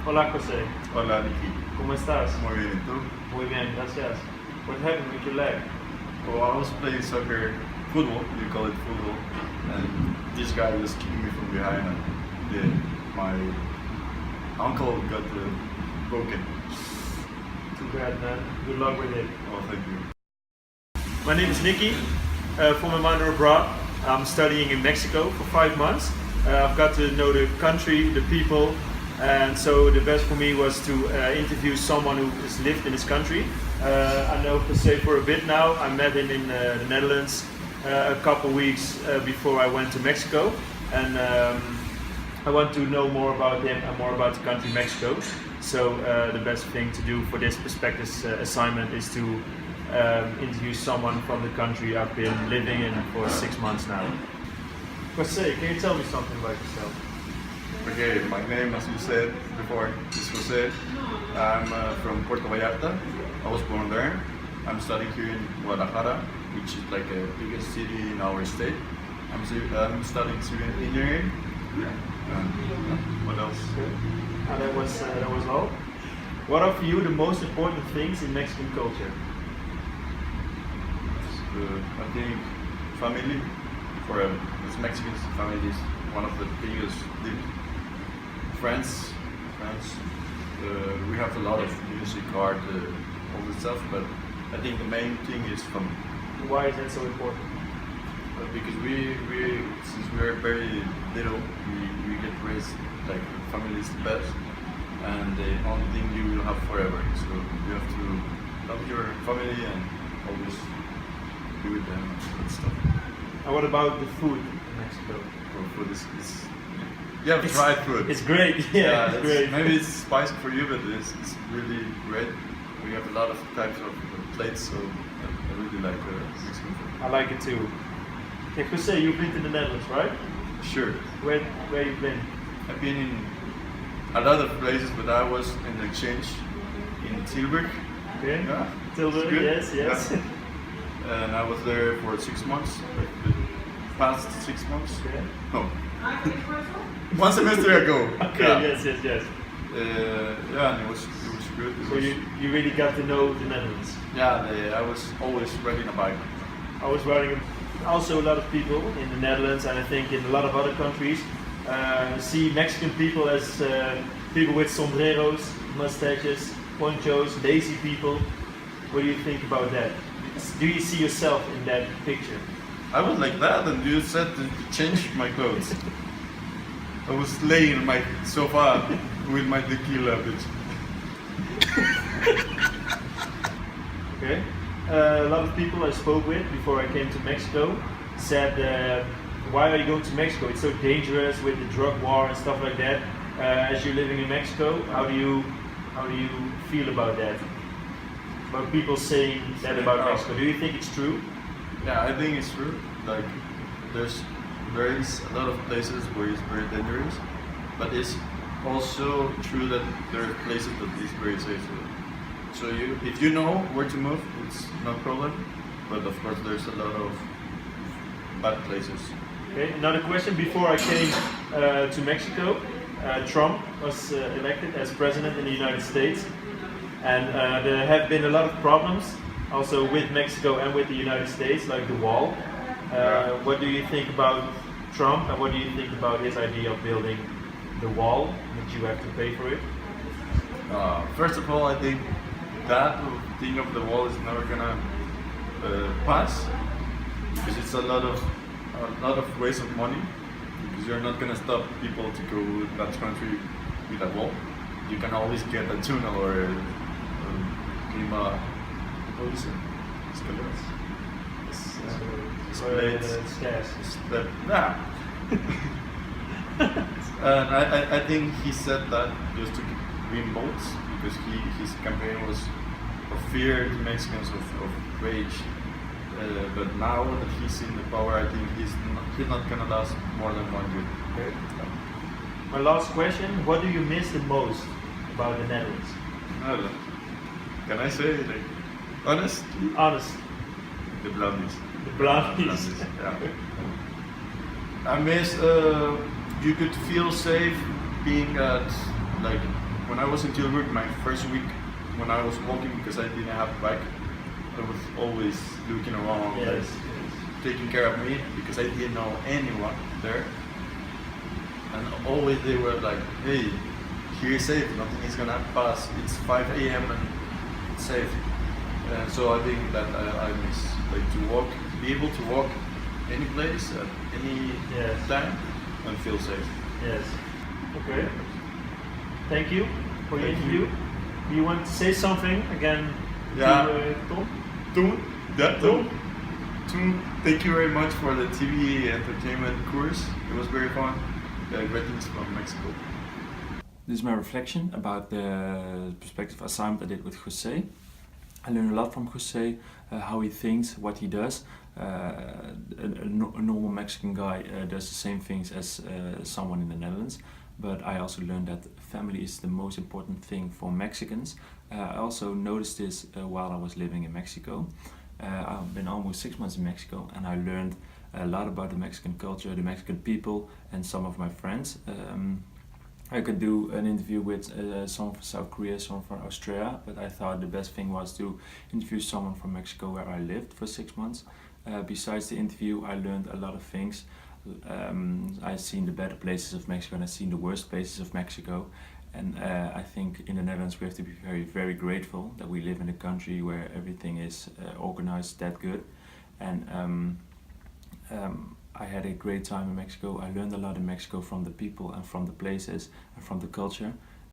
Hola José, Hola Nicky, ¿cómo estás? muy bien, ¿y tú? Muy bien, gracias. What happened with your leg? Well, I was playing soccer, football, you call it football, and this guy just kicked me from behind and my ankle got broken. Too bad, man. Good luck with it. Oh, thank you. My name is Nicky, from a minor abroad. I'm studying in Mexico for 5 months. I've got to know the country, the people, and so the best for me was to interview someone who has lived in this country. I know Jose for a bit now. I met him in the Netherlands a couple weeks before I went to Mexico, and I want to know more about him and more about the country Mexico. So the best thing to do for this prospectus assignment is to interview someone from the country I've been living in for 6 months now. Jose, can you tell me something about yourself? Okay, my name, as you said before, is Jose. I'm from Puerto Vallarta. I was born there. I'm studying here in Guadalajara, which is like the biggest city in our state. I'm studying civil engineering. What else? And that was all. What are for you the most important things in Mexican culture? I think family, for as Mexicans, family is one of the biggest things. Friends. We have a lot of music, art, all this stuff, but I think the main thing is family. Why is that so important? Because we since we are very little, we get raised like family is the best, and the only thing you will have forever. So you have to love your family and always be with them and stuff. And what about the food in Mexico? Well, food is you have tried food. It's great. Yeah, it's great. Maybe it's spicy for you, but it's really great. We have a lot of types of plates, so I really like Mexican food. I like it too. Okay, Jose, you've been to the Netherlands, right? Sure. Where you been? I've been in a lot of places, but I was in exchange in Tilburg. Okay. Yeah, Tilburg, it's good. yes. Yeah. And I was there for 6 months, like the past 6 months. Okay. No. 1 semester ago. Okay, Yeah. yes. Yeah, and it was good. So you really got to know the Netherlands. Yeah, I was always riding a bike. I was riding also a lot of people in the Netherlands, and I think in a lot of other countries see Mexican people as people with sombreros, mustaches, ponchos, lazy people. What do you think about that? Do you see yourself in that picture? I was like that, and you said to change my clothes. I was laying on my sofa with my tequila, bitch. Okay. A lot of people I spoke with before I came to Mexico said, why are you going to Mexico? It's so dangerous with the drug war and stuff like that. As you're living in Mexico, how do you feel about that? About people saying that about Mexico? Do you think it's true? Yeah, I think it's true. Like, there is a lot of places where it's very dangerous, but it's also true that there are places that is very safe. So if you know where to move, it's no problem. But of course, there's a lot of bad places. Okay. Another question. Before I came to Mexico, Trump was elected as president in the United States, and there have been a lot of problems also with Mexico and with the United States, like the wall. What do you think about Trump, and what do you think about his idea of building the wall, that you have to pay for it? First of all, I think that thing of the wall is never gonna pass, because it's a lot of waste of money. Because you're not gonna stop people to go to that country with a wall. You can always get a tunnel or what is it? And I think he said that just to win votes, because his campaign was of fear to Mexicans, of rage. But now that he's in the power, I think he's not gonna last more than 1 year. Okay. My last question: what do you miss the most about the Netherlands? Can I say like honest? Honest. The blondies. The blondies. Yeah. I miss you could feel safe being at like when I was in Tilburg, my first week when I was walking, because I didn't have a bike, I was always looking around, Yes, like, yes. taking care of me, because I didn't know anyone there. And always they were like, hey, here is safe, nothing is gonna pass, it's 5 a.m. and it's safe. And so I think that I miss, like, to walk, be able to walk any place at any Yes. time and feel safe. Yes. Okay. Thank you for your Thank interview. you. Do you want to say something again Yeah. to Tom? Toon, thank you very much for the TV entertainment course. It was very fun. Greetings from Mexico. This is my reflection about the perspective assignment I did with José. I learned a lot from José, how he thinks, what he does. A normal Mexican guy does the same things as someone in the Netherlands, but I also learned that family is the most important thing for Mexicans. I also noticed this while I was living in Mexico. I've been almost 6 months in Mexico, and I learned a lot about the Mexican culture, the Mexican people, and some of my friends. I could do an interview with someone from South Korea, someone from Australia, but I thought the best thing was to interview someone from Mexico where I lived for 6 months. Besides the interview, I learned a lot of things. I've seen the better places of Mexico and I've seen the worst places of Mexico. And I think in the Netherlands we have to be very, very grateful that we live in a country where everything is organized that good. And I had a great time in Mexico. I learned a lot in Mexico from the people and from the places and from the culture.